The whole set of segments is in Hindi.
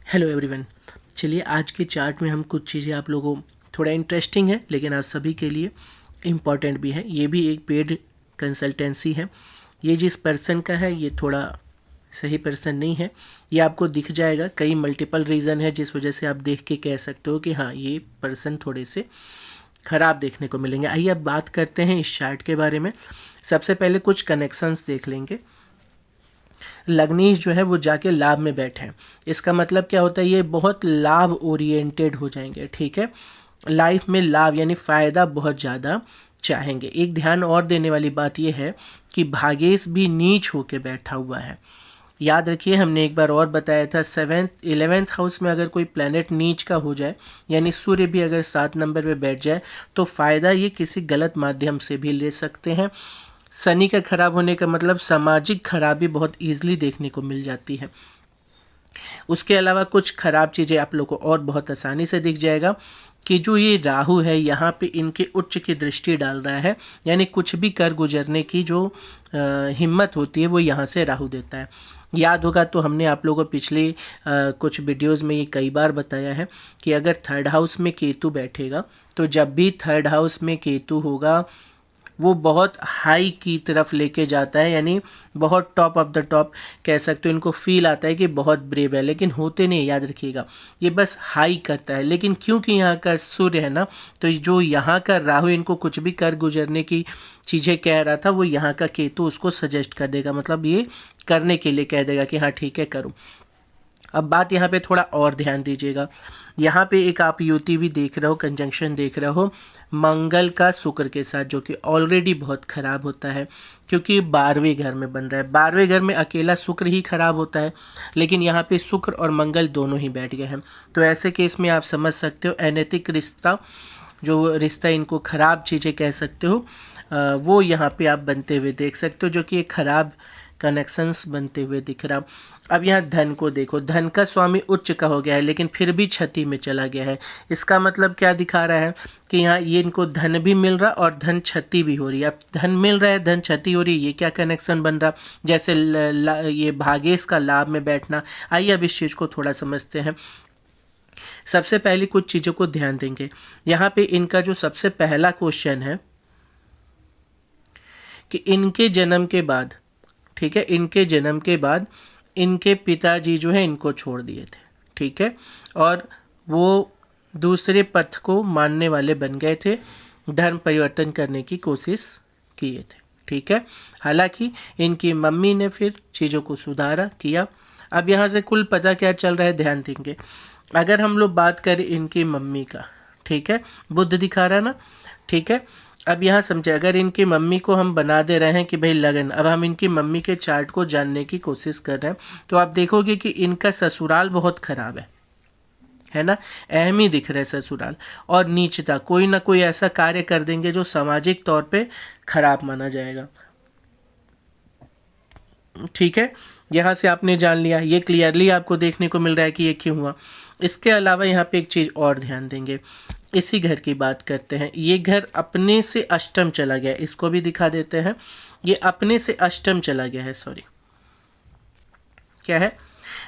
Hello everyone. चलिए आज के चार्ट में हम कुछ चीज़ें आप लोगों को थोड़ा इंटरेस्टिंग है लेकिन आप सभी के लिए इम्पॉर्टेंट भी है। ये भी एक पेड कंसल्टेंसी है। ये जिस पर्सन का है ये थोड़ा सही पर्सन नहीं है। ये आपको दिख जाएगा, कई मल्टीपल रीज़न है जिस वजह से आप देख के कह सकते हो कि हाँ ये पर्सन थोड़े से ख़राब देखने को मिलेंगे। आइए अब बात करते हैं इस चार्ट के बारे में। सबसे पहले कुछ कनेक्शंस देख लेंगे। लग्नीश जो है वो जाके लाभ में बैठे हैं। इसका मतलब क्या होता है, ये बहुत लाभ ओरिएंटेड हो जाएंगे। ठीक है, लाइफ में लाभ यानी फ़ायदा बहुत ज़्यादा चाहेंगे। एक ध्यान और देने वाली बात यह है कि भागेश भी नीच होके बैठा हुआ है। याद रखिए हमने एक बार और बताया था 11th हाउस में अगर कोई प्लैनेट नीच का हो जाए यानी सूर्य भी अगर 7 नंबर पे बैठ जाए तो फ़ायदा ये किसी गलत माध्यम से भी ले सकते हैं। शनि का खराब होने का मतलब सामाजिक खराबी बहुत ईजिली देखने को मिल जाती है। उसके अलावा कुछ खराब चीज़ें आप लोग को और बहुत आसानी से दिख जाएगा कि जो ये राहु है यहाँ पे इनके उच्च की दृष्टि डाल रहा है, यानी कुछ भी कर गुजरने की जो हिम्मत होती है वो यहाँ से राहु देता है। याद होगा तो हमने आप लोगों को पिछले कुछ वीडियोस में ये कई बार बताया है कि अगर थर्ड हाउस में केतु बैठेगा तो जब भी थर्ड हाउस में केतु होगा वो बहुत हाई की तरफ लेके जाता है, यानी बहुत टॉप ऑफ द टॉप कह सकते हो। इनको फील आता है कि बहुत ब्रेव है लेकिन होते नहीं, याद रखिएगा ये बस हाई करता है। लेकिन क्योंकि यहाँ का सूर्य है ना, तो जो यहाँ का राहु इनको कुछ भी कर गुजरने की चीज़ें कह रहा था वो यहाँ का केतु उसको सजेस्ट कर देगा, मतलब ये करने के लिए कह देगा कि हाँ ठीक है करूँ। अब बात यहाँ पे थोड़ा और ध्यान दीजिएगा। यहाँ पे एक आप युति भी देख रहे हो, कंजंक्शन देख रहे हो मंगल का शुक्र के साथ, जो कि ऑलरेडी बहुत खराब होता है क्योंकि 12वें घर में बन रहा है। 12वें घर में अकेला शुक्र ही खराब होता है लेकिन यहाँ पे शुक्र और मंगल दोनों ही बैठ गए हैं। तो ऐसे केस में आप समझ सकते हो अनैतिक रिश्ता, जो रिश्ता इनको खराब चीज़ें कह सकते हो, वो यहाँ पे आप बनते हुए देख सकते हो, जो कि एक खराब कनेक्शंस बनते हुए दिख रहा। अब यहाँ धन को देखो, धन का स्वामी उच्च का हो गया है लेकिन फिर भी क्षति में चला गया है। इसका मतलब क्या दिखा रहा है कि यहाँ ये इनको धन भी मिल रहा और धन क्षति भी हो रही है। अब धन मिल रहा है धन क्षति हो रही है, ये क्या कनेक्शन बन रहा, जैसे ये भागेश का लाभ में बैठना। आइए अब इस चीज़ को थोड़ा समझते हैं। सबसे पहले कुछ चीज़ों को ध्यान देंगे। यहाँ पे इनका जो सबसे पहला क्वेश्चन है कि इनके जन्म के बाद, ठीक है, इनके जन्म के बाद इनके पिताजी जो है इनको छोड़ दिए थे, ठीक है, और वो दूसरे पथ को मानने वाले बन गए थे, धर्म परिवर्तन करने की कोशिश किए थे, ठीक है। हालांकि इनकी मम्मी ने फिर चीज़ों को सुधारा किया। अब यहाँ से कुल पता क्या चल रहा है ध्यान देंगे। अगर हम लोग बात करें इनकी मम्मी का, ठीक है, बुध दिखा रहा है ना, ठीक है। अब यहाँ समझे, अगर इनकी मम्मी को हम बना दे रहे हैं कि भाई लगन, अब हम इनकी मम्मी के चार्ट को जानने की कोशिश कर रहे हैं तो आप देखोगे कि इनका ससुराल बहुत खराब है ना, अहम ही दिख रहा है ससुराल, और नीचता, कोई ना कोई ऐसा कार्य कर देंगे जो सामाजिक तौर पे खराब माना जाएगा, ठीक है। यहाँ से आपने जान लिया, ये क्लियरली आपको देखने को मिल रहा है कि ये क्यों हुआ। इसके अलावा यहाँ पे एक चीज़ और ध्यान देंगे, इसी घर की बात करते हैं। ये घर अपने से अष्टम चला गया, इसको भी दिखा देते हैं। ये अपने से अष्टम चला गया है, सॉरी क्या है,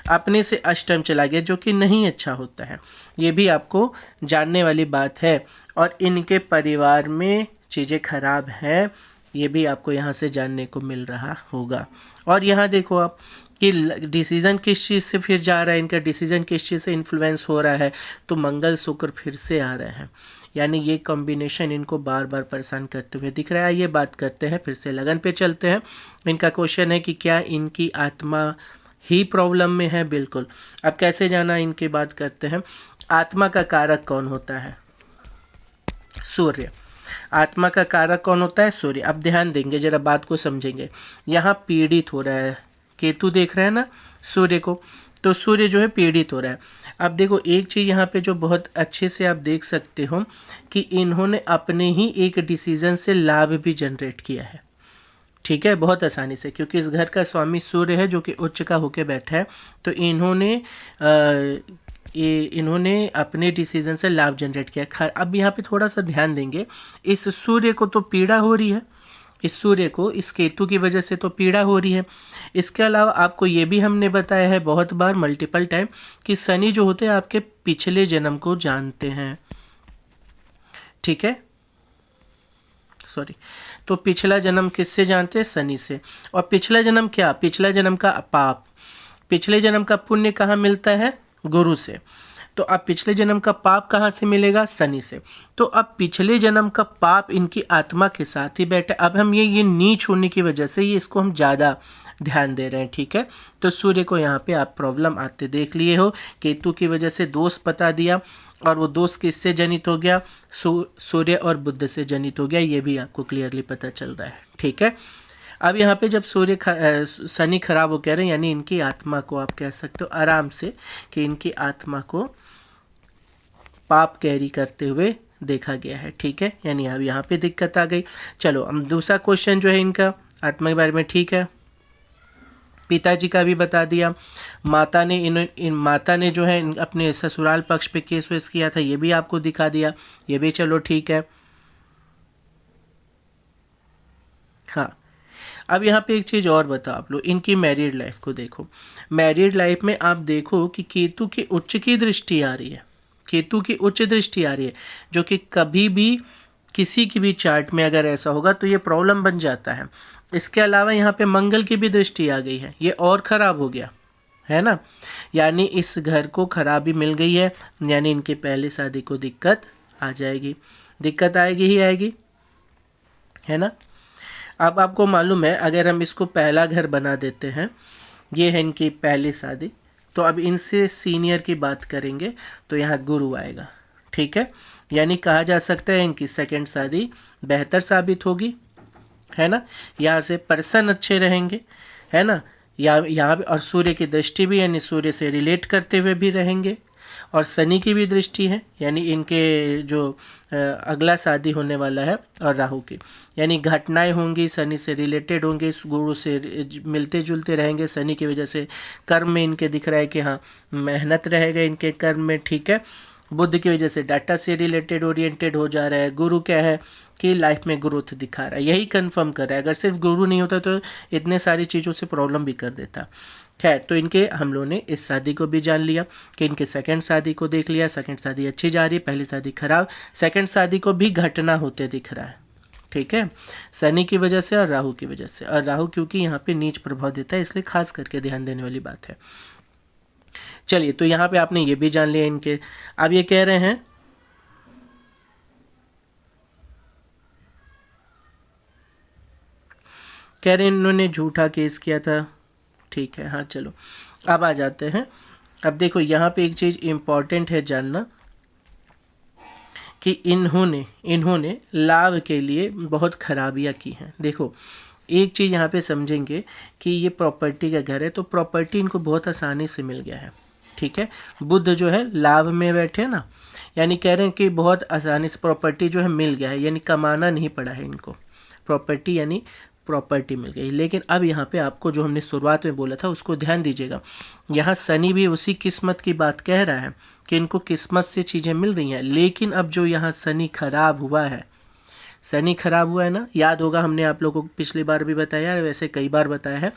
अपने से अष्टम चला गया, जो कि नहीं अच्छा होता है, ये भी आपको जानने वाली बात है। और इनके परिवार में चीज़ें खराब हैं, ये भी आपको यहाँ से जानने को मिल रहा होगा। और यहाँ देखो आप कि डिसीज़न किस चीज़ से फिर जा रहा है, इनका डिसीज़न किस चीज़ से इन्फ्लुएंस हो रहा है, तो मंगल शुक्र फिर से आ रहे हैं, यानी ये कॉम्बिनेशन इनको बार बार परेशान करते हुए दिख रहा है। ये बात करते हैं, फिर से लगन पे चलते हैं। इनका क्वेश्चन है कि क्या इनकी आत्मा ही प्रॉब्लम में है। बिल्कुल। अब कैसे जाना, इनकी बात करते हैं। आत्मा का कारक कौन होता है, सूर्य। आत्मा का कारक कौन होता है, सूर्य। अब ध्यान देंगे, जरा बात को समझेंगे। यहाँ पीड़ित हो रहा है, केतु देख रहे हैं ना सूर्य को, तो सूर्य जो है पीड़ित हो रहा है। अब देखो एक चीज़ यहाँ पे जो बहुत अच्छे से आप देख सकते हो कि इन्होंने अपने ही एक डिसीजन से लाभ भी जनरेट किया है, ठीक है, बहुत आसानी से, क्योंकि इस घर का स्वामी सूर्य है जो कि उच्च का होके बैठा है। तो इन्होंने अपने डिसीजन से लाभ जनरेट किया। अब यहाँ पे थोड़ा सा ध्यान देंगे, इस सूर्य को तो पीड़ा हो रही है इस सूर्य को इस केतु की वजह से तो पीड़ा हो रही है। इसके अलावा आपको ये भी हमने बताया है बहुत बार, मल्टीपल टाइम, कि शनि जो होते हैं आपके पिछले जन्म को जानते हैं। ठीक है, सॉरी, तो पिछला जन्म किससे जानते हैं? शनि से। और पिछला जन्म क्या? पिछला जन्म का पाप, पिछले जन्म का पुण्य कहाँ मिलता है? गुरु से। तो अब पिछले जन्म का पाप कहाँ से मिलेगा? शनि से। तो अब पिछले जन्म का पाप इनकी आत्मा के साथ ही बैठे। अब हम ये नीच होने की वजह से ये इसको हम ज़्यादा ध्यान दे रहे हैं। ठीक है, तो सूर्य को यहाँ पे आप प्रॉब्लम आते देख लिए हो। केतु की वजह से दोष बता दिया, और वो दोष किससे जनित हो गया? सूर्य और बुध से जनित हो गया, ये भी आपको क्लियरली पता चल रहा है। ठीक है, अब यहाँ पे जब शनि खराब हो कह रहे हैं, यानी इनकी आत्मा को आप कह सकते हो आराम से कि इनकी आत्मा को पाप कैरी करते हुए देखा गया है। ठीक है, यानी अब यहाँ पे दिक्कत आ गई। चलो हम दूसरा क्वेश्चन जो है इनका आत्मा के बारे में, ठीक है, पिताजी का भी बता दिया। माता ने माता ने जो है अपने ससुराल पक्ष पे केस वेस किया था, ये भी आपको दिखा दिया, ये भी चलो ठीक है। हाँ, अब यहाँ पे एक चीज़ और बताओ आप लोग, इनकी मैरिड लाइफ को देखो। मैरिड लाइफ में आप देखो कि केतु की उच्च की दृष्टि आ रही है, केतु की उच्च दृष्टि आ रही है, जो कि कभी भी किसी की भी चार्ट में अगर ऐसा होगा तो ये प्रॉब्लम बन जाता है। इसके अलावा यहाँ पे मंगल की भी दृष्टि आ गई है, ये और ख़राब हो गया है ना, यानी इस घर को खराबी मिल गई है, यानी इनके पहले शादी को दिक्कत आ जाएगी, दिक्कत आएगी ही आएगी, है ना। अब आपको मालूम है अगर हम इसको पहला घर बना देते हैं, ये है इनकी पहली शादी, तो अब इनसे सीनियर की बात करेंगे तो यहाँ गुरु आएगा। ठीक है, यानी कहा जा सकता है इनकी सेकंड शादी बेहतर साबित होगी, है ना। यहाँ से पर्सन अच्छे रहेंगे, है ना, यहाँ पे, और सूर्य की दृष्टि भी, यानी सूर्य से रिलेट करते हुए भी रहेंगे, और शनि की भी दृष्टि है, यानी इनके जो अगला शादी होने वाला है, और राहु की, यानी घटनाएं होंगी शनि से रिलेटेड होंगी, गुरु से मिलते जुलते रहेंगे। शनि की वजह से कर्म में इनके दिख रहा है कि हाँ मेहनत रहेगा इनके कर्म में। ठीक है, बुध की वजह से डाटा से रिलेटेड ओरिएंटेड हो जा रहा है। गुरु क्या है कि लाइफ में ग्रोथ दिखा रहा है, यही कंफर्म कर रहा है। अगर सिर्फ गुरु नहीं होता तो इतने सारी चीज़ों से प्रॉब्लम भी कर देता। खैर, तो इनके हम लोगों ने इस शादी को भी जान लिया कि इनके सेकंड शादी को देख लिया, सेकंड शादी अच्छी जा रही है, पहली शादी खराब, सेकंड शादी को भी घटना होते दिख रहा है। ठीक है, शनि की वजह से और राहु की वजह से, और राहु क्योंकि यहाँ पे नीच प्रभाव देता है, इसलिए खास करके ध्यान देने वाली बात है। चलिए, तो यहाँ पे आपने ये भी जान लिया इनके। अब ये कह रहे हैं इन्होंने झूठा केस किया था। ठीक है, हाँ चलो अब आ जाते हैं। अब देखो यहाँ पे एक चीज़ इम्पॉर्टेंट है जानना कि इन्होंने लाभ के लिए बहुत खराबियाँ की हैं। देखो एक चीज़ यहाँ पे समझेंगे कि ये प्रॉपर्टी का घर है, तो प्रॉपर्टी इनको बहुत आसानी से मिल गया है। ठीक है, बुध जो है लाभ में बैठे ना, यानी कह रहे हैं कि बहुत आसानी से प्रॉपर्टी जो है मिल गया है, यानी कमाना नहीं पड़ा है इनको, प्रॉपर्टी यानी प्रॉपर्टी मिल गई। लेकिन अब यहाँ पे आपको जो हमने शुरुआत में बोला था उसको ध्यान दीजिएगा, यहाँ शनि भी उसी किस्मत की बात कह रहा है कि इनको किस्मत से चीज़ें मिल रही हैं। लेकिन अब जो यहाँ शनि खराब हुआ है, शनि खराब हुआ है ना, याद होगा हमने आप लोगों को पिछली बार भी बताया है, वैसे कई बार बताया है,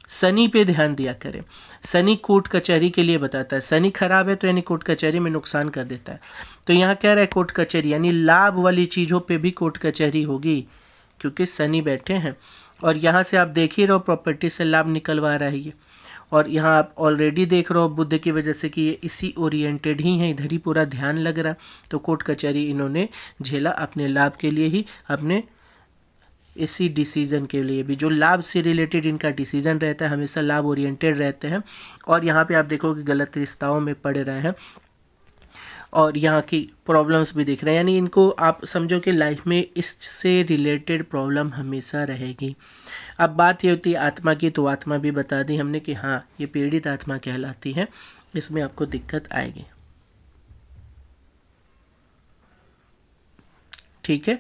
शनि पे ध्यान दिया करें। शनि कोर्ट कचहरी के लिए बताता है, शनि खराब है तो यानी कोर्ट कचहरी में नुकसान कर देता है। तो यहाँ कह रहा है कोर्ट कचहरी यानी लाभ वाली चीज़ों पे भी कोर्ट कचहरी होगी, क्योंकि शनि बैठे हैं। और यहाँ से आप देख ही रहो प्रॉपर्टी से लाभ निकलवा रहा है ये, और यहाँ आप ऑलरेडी देख रहे हो बुध की वजह से कि ये इसी ओरिएंटेड ही हैं, इधर ही पूरा ध्यान लग रहा। तो कोर्ट कचहरी इन्होंने झेला अपने लाभ के लिए ही, अपने इसी डिसीजन के लिए भी, जो लाभ से रिलेटेड इनका डिसीजन रहता है, हमेशा लाभ ओरिएंटेड रहते हैं। और यहाँ पे आप देखो कि गलत रिश्ताओं में पड़ रहे हैं, और यहाँ की प्रॉब्लम्स भी दिख रहे हैं, यानी इनको आप समझो कि लाइफ में इससे रिलेटेड प्रॉब्लम हमेशा रहेगी। अब बात ये होती है आत्मा की, तो आत्मा भी बता दी हमने कि हाँ ये पीड़ित आत्मा कहलाती है, इसमें आपको दिक्कत आएगी। ठीक है,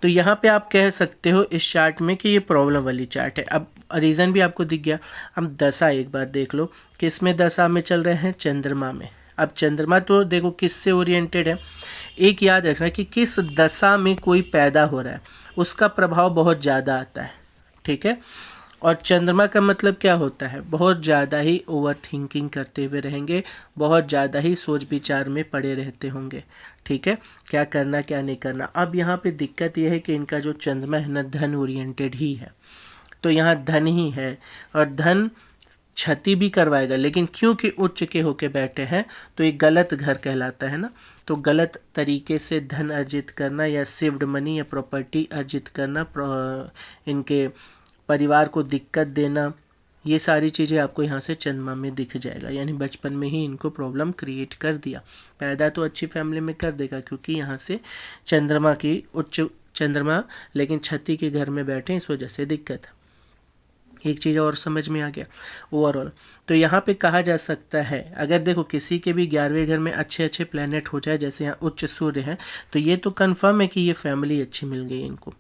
तो यहाँ पे आप कह सकते हो इस चार्ट में कि ये प्रॉब्लम वाली चार्ट है। अब रीज़न भी आपको दिख गया। अब दशा एक बार देख लो, किस में दशा में चल रहे हैं? चंद्रमा में। अब चंद्रमा तो देखो किससे ओरिएंटेड है, एक याद रखना कि किस दशा में कोई पैदा हो रहा है, उसका प्रभाव बहुत ज़्यादा आता है, ठीक है। और चंद्रमा का मतलब क्या होता है, बहुत ज़्यादा ही ओवर थिंकिंग करते हुए रहेंगे, बहुत ज़्यादा ही सोच विचार में पड़े रहते होंगे, ठीक है, क्या करना क्या नहीं करना। अब यहाँ पे दिक्कत यह है कि इनका जो चंद्रमा है ना धन ओरिएंटेड ही है, तो यहाँ धन ही है और धन क्षति भी करवाएगा, लेकिन क्योंकि उच्च के होके बैठे हैं तो ये गलत घर कहलाता है ना, तो गलत तरीके से धन अर्जित करना या सेव्ड मनी या प्रॉपर्टी अर्जित करना, इनके परिवार को दिक्कत देना, ये सारी चीज़ें आपको यहाँ से चंद्रमा में दिख जाएगा। यानी बचपन में ही इनको प्रॉब्लम क्रिएट कर दिया। पैदा तो अच्छी फैमिली में कर देगा क्योंकि यहाँ से चंद्रमा की उच्च चंद्रमा लेकिन क्षति के घर में बैठे, इस वजह से दिक्कत। एक चीज़ और समझ में आ गया ओवरऑल। तो यहाँ पे कहा जा सकता है अगर देखो किसी के भी 11वें घर में अच्छे अच्छे प्लैनेट हो जाए, जैसे यहाँ उच्च सूर्य है, तो ये तो कंफर्म है कि ये फैमिली अच्छी मिल गई, इनको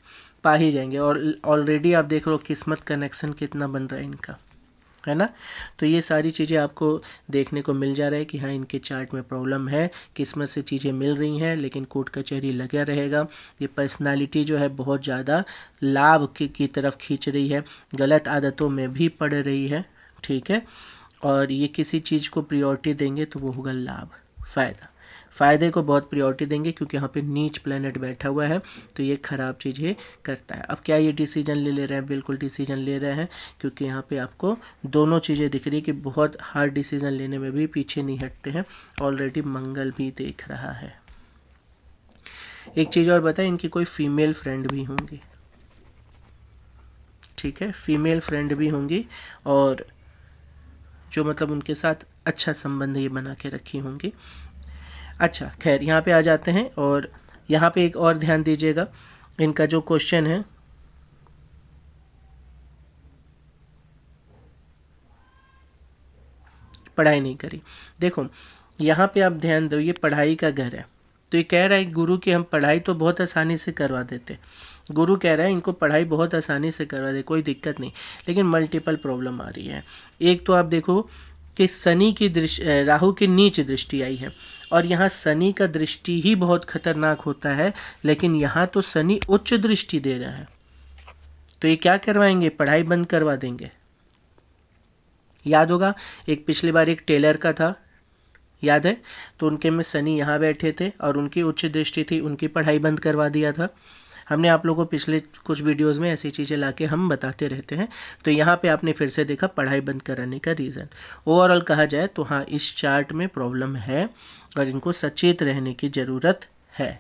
पा ही जाएंगे। और ऑलरेडी आप देख लो किस्मत कनेक्शन कितना बन रहा है इनका, है ना। तो ये सारी चीज़ें आपको देखने को मिल जा रहा है कि हाँ इनके चार्ट में प्रॉब्लम है, किस्मत से चीज़ें मिल रही हैं लेकिन कोर्ट कचहरी लगा रहेगा। ये पर्सनालिटी जो है बहुत ज़्यादा लाभ की तरफ खींच रही है, गलत आदतों में भी पड़ रही है, ठीक है। और ये किसी चीज़ को प्रियोरिटी देंगे तो वो होगा लाभ, फ़ायदे को बहुत प्रायोरिटी देंगे क्योंकि यहाँ पे नीच प्लैनेट बैठा हुआ है, तो ये ख़राब चीज़ें करता है। अब क्या ये डिसीजन ले रहे हैं, बिल्कुल डिसीजन ले रहे हैं क्योंकि यहाँ पे आपको दोनों चीज़ें दिख रही है कि बहुत हार्ड डिसीजन लेने में भी पीछे नहीं हटते हैं। ऑलरेडी मंगल भी देख रहा है। एक चीज़ और बताएं, इनकी कोई फीमेल फ्रेंड भी होंगी, ठीक है, फीमेल फ्रेंड भी होंगी और जो मतलब उनके साथ अच्छा संबंध ये बना के रखी होंगी। अच्छा खैर यहाँ पे आ जाते हैं और यहाँ पे एक और ध्यान दीजिएगा, इनका जो क्वेश्चन है पढ़ाई नहीं करी। देखो यहाँ पे आप ध्यान दो, ये पढ़ाई का घर है, तो ये कह रहा है गुरु की हम पढ़ाई तो बहुत आसानी से करवा देते, गुरु कह रहा है इनको पढ़ाई बहुत आसानी से करवा दे, कोई दिक्कत नहीं, लेकिन मल्टीपल प्रॉब्लम आ रही है। एक तो आप देखो कि शनि की दृष्टि, राहु की नीच दृष्टि आई है और यहाँ शनि का दृष्टि ही बहुत खतरनाक होता है, लेकिन यहाँ तो शनि उच्च दृष्टि दे रहा है, तो ये क्या करवाएंगे, पढ़ाई बंद करवा देंगे। याद होगा एक पिछली बार एक टेलर का था, याद है, तो उनके में शनि यहाँ बैठे थे और उनकी उच्च दृष्टि थी, उनकी पढ़ाई बंद करवा दिया था। हमने आप लोगों को पिछले कुछ वीडियोस में ऐसी चीज़ें लाके हम बताते रहते हैं, तो यहाँ पे आपने फिर से देखा पढ़ाई बंद कराने का रीज़न। ओवरऑल कहा जाए तो हाँ इस चार्ट में प्रॉब्लम है और इनको सचेत रहने की ज़रूरत है।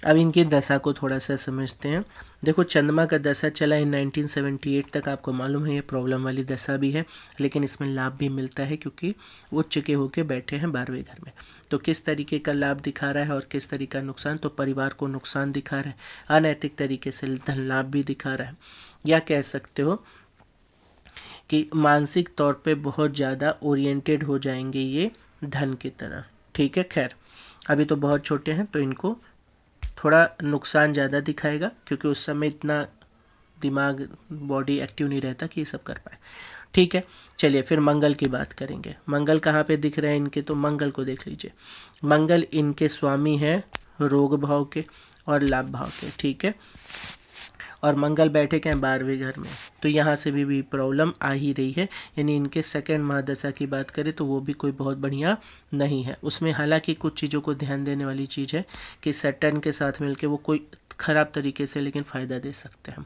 अब इनकी दशा को थोड़ा सा समझते हैं। देखो चंद्रमा का दशा चला है 1978 तक, आपको मालूम है ये प्रॉब्लम वाली दशा भी है, लेकिन इसमें लाभ भी मिलता है क्योंकि उच्च के होके बैठे हैं 12वें घर में। तो किस तरीके का लाभ दिखा रहा है और किस तरीके का नुकसान, तो परिवार को नुकसान दिखा रहा है, अनैतिक तरीके से धन लाभ भी दिखा रहा है, या कह सकते हो कि मानसिक तौर पे बहुत ज़्यादा ओरिएंटेड हो जाएंगे ये धन की तरफ, ठीक है। खैर अभी तो बहुत छोटे हैं तो इनको थोड़ा नुकसान ज़्यादा दिखाएगा क्योंकि उस समय इतना दिमाग बॉडी एक्टिव नहीं रहता कि ये सब कर पाए, ठीक है। चलिए फिर मंगल की बात करेंगे। मंगल कहाँ पे दिख रहे हैं इनके, तो मंगल को देख लीजिए। मंगल इनके स्वामी है रोग भाव के और लाभ भाव के, ठीक है, और मंगल बैठे के हैं 12वें घर में, तो यहाँ से भी प्रॉब्लम आ ही रही है। यानी इनके सेकंड महादशा की बात करें तो वो भी कोई बहुत बढ़िया नहीं है। उसमें हालांकि कुछ चीज़ों को ध्यान देने वाली चीज़ है कि सैटर्न के साथ मिलके वो कोई ख़राब तरीके से लेकिन फ़ायदा दे सकते हैं।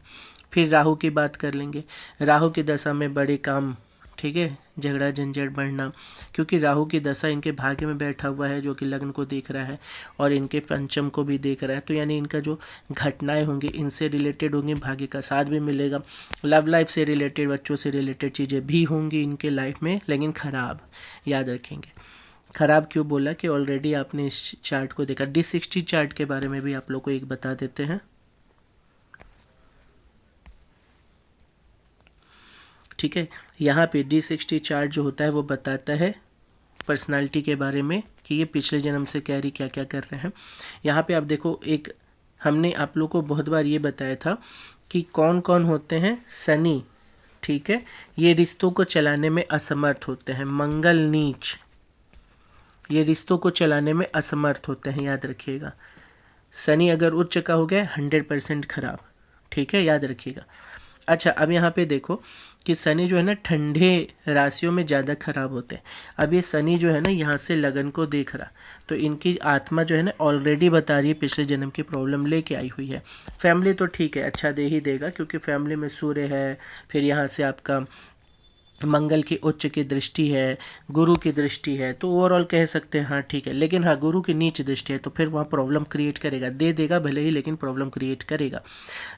फिर राहु की बात कर लेंगे। राहु की दशा में बड़े काम, ठीक है, झगड़ा झंझट बढ़ना, क्योंकि राहु की दशा इनके भाग्य में बैठा हुआ है जो कि लग्न को देख रहा है और इनके पंचम को भी देख रहा है, तो यानी इनका जो घटनाएं होंगी इनसे रिलेटेड होंगी, भाग्य का साथ भी मिलेगा। लव लाइफ से रिलेटेड, बच्चों से रिलेटेड चीज़ें भी होंगी इनके लाइफ में, लेकिन ख़राब, याद रखेंगे। ख़राब क्यों बोला कि ऑलरेडी आपने इस चार्ट को देखा। D60 चार्ट के बारे में भी आप लोग को एक बता देते हैं, ठीक है। यहाँ पे D60 चार्ट जो होता है वो बताता है पर्सनालिटी के बारे में कि ये पिछले जन्म से कैरी क्या क्या कर रहे हैं। यहाँ पे आप देखो, एक हमने आप लोग को बहुत बार ये बताया था कि कौन कौन होते हैं, शनि, ठीक है, ये रिश्तों को चलाने में असमर्थ होते हैं। मंगल नीच, ये रिश्तों को चलाने में असमर्थ होते हैं, याद रखिएगा। शनि अगर उच्च का हो गया 100% खराब, ठीक है, याद रखिएगा। अच्छा, अब यहाँ पे देखो कि शनि जो है ना ठंडे राशियों में ज़्यादा खराब होते हैं। अब ये शनि जो है ना यहाँ से लगन को देख रहा, तो इनकी आत्मा जो है ना ऑलरेडी बता रही है पिछले जन्म की प्रॉब्लम लेके आई हुई है। फैमिली तो ठीक है, अच्छा दे ही देगा, क्योंकि फैमिली में सूर्य है, फिर यहाँ से आपका मंगल की उच्च की दृष्टि है, गुरु की दृष्टि है, तो ओवरऑल कह सकते हैं हाँ ठीक है। लेकिन हाँ, गुरु की नीच दृष्टि है तो फिर वहाँ प्रॉब्लम क्रिएट करेगा, दे देगा भले ही लेकिन प्रॉब्लम क्रिएट करेगा।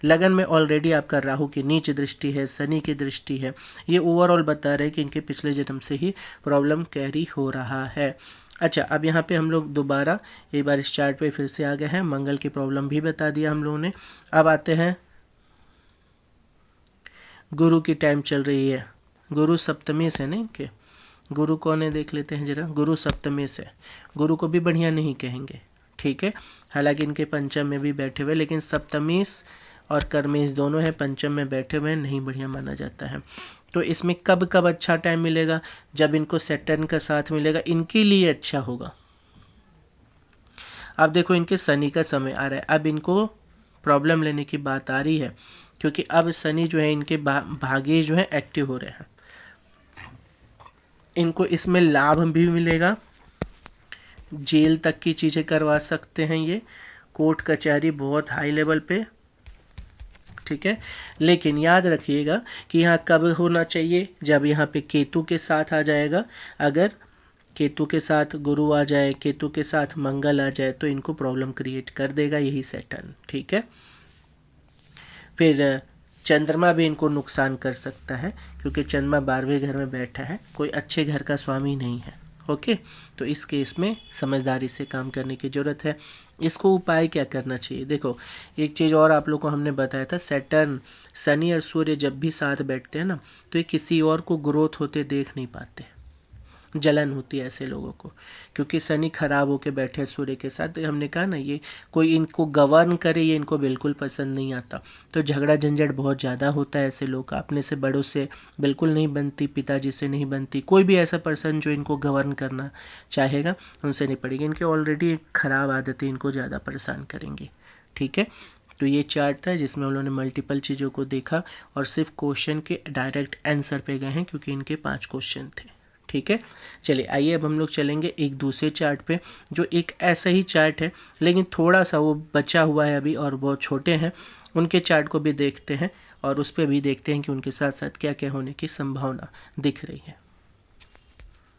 लगन में ऑलरेडी आपका राहु की नीच दृष्टि है, शनि की दृष्टि है, ये ओवरऑल बता रहे हैं कि इनके पिछले जन्म से ही प्रॉब्लम कैरी हो रहा है। अच्छा, अब यहाँ पे हम लोग दोबारा एक बार इस चार्ट पे फिर से आ गए हैं, मंगल की प्रॉब्लम भी बता दिया हम लोगों ने। अब आते हैं गुरु की टाइम चल रही है, गुरु सप्तमी से नहीं इनके, गुरु कौन है देख लेते हैं जरा, गुरु सप्तमी से, गुरु को भी बढ़िया नहीं कहेंगे, ठीक है, हालांकि इनके पंचम में भी बैठे हुए, लेकिन सप्तमीश और कर्मेश दोनों हैं, पंचम में बैठे हुए नहीं बढ़िया माना जाता है। तो इसमें कब कब अच्छा टाइम मिलेगा, जब इनको सैटर्न का साथ मिलेगा, इनके लिए अच्छा होगा। अब देखो इनके शनि का समय आ रहा है, अब इनको प्रॉब्लम लेने की बात आ रही है, क्योंकि अब शनि जो है इनके भाग्य जो है एक्टिव हो रहे हैं, इनको इसमें लाभ भी मिलेगा, जेल तक की चीज़ें करवा सकते हैं ये, कोर्ट कचहरी बहुत हाई लेवल पे, ठीक है। लेकिन याद रखिएगा कि यहाँ कब होना चाहिए, जब यहाँ पे केतु के साथ आ जाएगा, अगर केतु के साथ गुरु आ जाए, केतु के साथ मंगल आ जाए, तो इनको प्रॉब्लम क्रिएट कर देगा यही सैटर्न, ठीक है। फिर चंद्रमा भी इनको नुकसान कर सकता है, क्योंकि चंद्रमा 12वें घर में बैठा है, कोई अच्छे घर का स्वामी नहीं है, ओके। तो इस केस में समझदारी से काम करने की ज़रूरत है। इसको उपाय क्या करना चाहिए, देखो एक चीज़ और आप लोग को हमने बताया था, सैटर्न, शनि और सूर्य जब भी साथ बैठते हैं ना, तो ये किसी और को ग्रोथ होते देख नहीं पाते, जलन होती है ऐसे लोगों को, क्योंकि शनि खराब होके बैठे हैं सूर्य के साथ। तो हमने कहा ना, ये कोई इनको गवर्न करे ये इनको बिल्कुल पसंद नहीं आता, तो झगड़ा झंझट बहुत ज़्यादा होता है ऐसे लोग का, अपने से बड़ों से बिल्कुल नहीं बनती, पिताजी से नहीं बनती, कोई भी ऐसा पर्सन जो इनको गवर्न करना चाहेगा उनसे नहीं पड़ेगी, इनकी ऑलरेडी खराब आदतें इनको ज़्यादा परेशान करेंगी, ठीक है। तो ये चार्ट था जिसमें उन्होंने मल्टीपल चीज़ों को देखा और सिर्फ क्वेश्चन के डायरेक्ट आंसर पे गए हैं, क्योंकि इनके 5 क्वेश्चन थे, ठीक है। चलिए आइए अब हम लोग चलेंगे एक दूसरे चार्ट पे, जो एक ऐसा ही चार्ट है लेकिन थोड़ा सा वो बचा हुआ है अभी और बहुत छोटे हैं, उनके चार्ट को भी देखते हैं और उस पर भी देखते हैं कि उनके साथ साथ क्या क्या होने की संभावना दिख रही है।